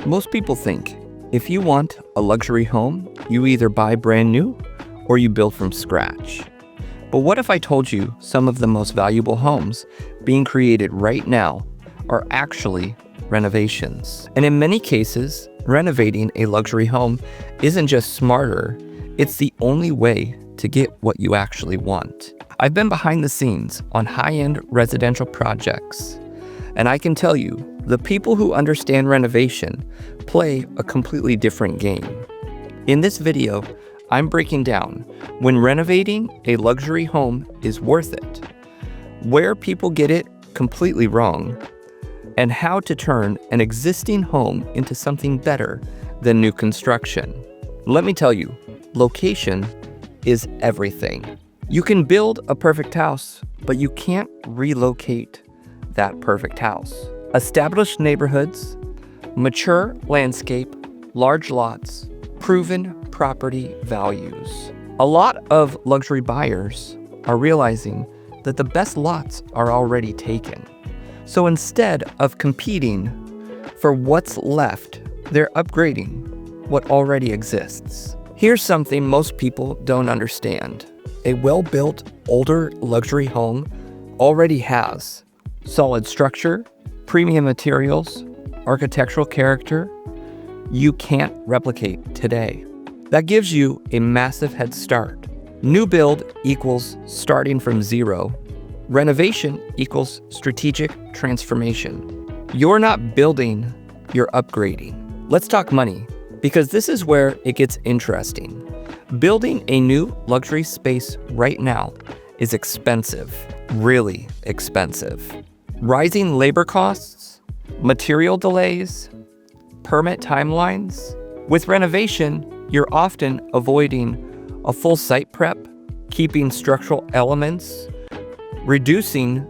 Most people think if you want a luxury home, you either buy brand new or you build from scratch. But what if I told you some of the most valuable homes being created right now are actually renovations? And in many cases, renovating a luxury home isn't just smarter, it's the only way to get what you actually want. I've been behind the scenes on high-end residential projects, and I can tell you, the people who understand renovation play a completely different game. In this video, I'm breaking down when renovating a luxury home is worth it, where people get it completely wrong, and how to turn an existing home into something better than new construction. Let me tell you, location is everything. You can build a perfect house, but you can't relocate that perfect house. Established neighborhoods, mature landscape, large lots, proven property values. A lot of luxury buyers are realizing that the best lots are already taken. So instead of competing for what's left, they're upgrading what already exists. Here's something most people don't understand. A well-built, older luxury home already has solid structure, premium materials, architectural character you can't replicate today. That gives you a massive head start. New build equals starting from zero. Renovation equals strategic transformation. You're not building, you're upgrading. Let's talk money, because this is where it gets interesting. Building a new luxury space right now is expensive, really expensive. Rising labor costs, material delays, permit timelines. With renovation, you're often avoiding a full site prep, keeping structural elements, reducing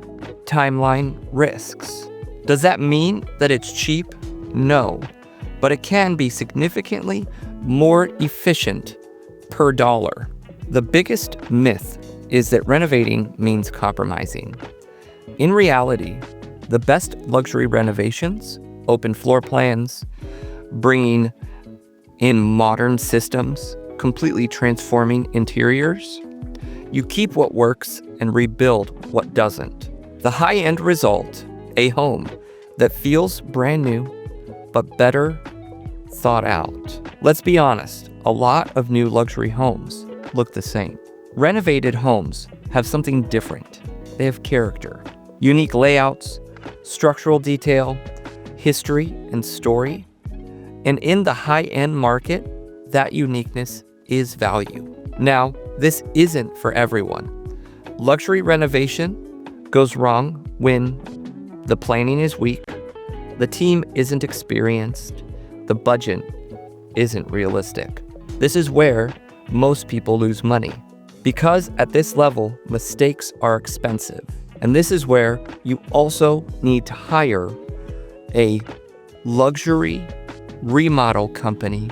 timeline risks. Does that mean that it's cheap? No, but it can be significantly more efficient per dollar. The biggest myth is that renovating means compromising. In reality, the best luxury renovations, open floor plans, bringing in modern systems, completely transforming interiors, you keep what works and rebuild what doesn't. The high-end result, a home that feels brand new, but better thought out. Let's be honest, a lot of new luxury homes look the same. Renovated homes have something different. They have character, unique layouts, structural detail, history, and story. And in the high-end market, that uniqueness is value. Now, this isn't for everyone. Luxury renovation goes wrong when the planning is weak, the team isn't experienced, the budget isn't realistic. This is where most people lose money, because at this level, mistakes are expensive. And this is where you also need to hire a luxury remodel company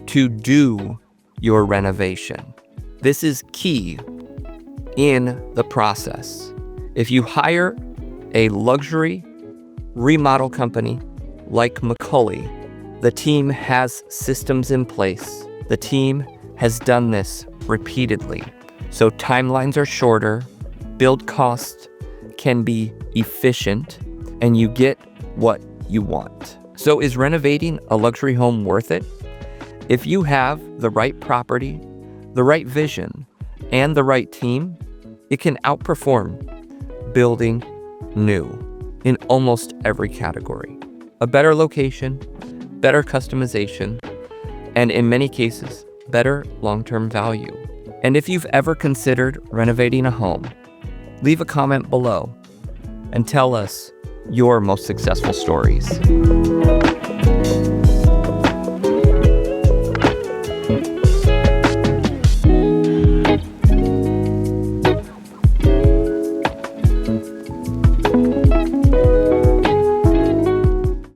to do your renovation. This is key in the process. If you hire a luxury remodel company like McCully, the team has systems in place. The team has done this repeatedly. So timelines are shorter, build costs can be efficient, and you get what you want. So is renovating a luxury home worth it? If you have the right property, the right vision, and the right team, it can outperform building new in almost every category. A better location, better customization, and in many cases, better long-term value. And if you've ever considered renovating a home, leave a comment below and tell us your most successful stories.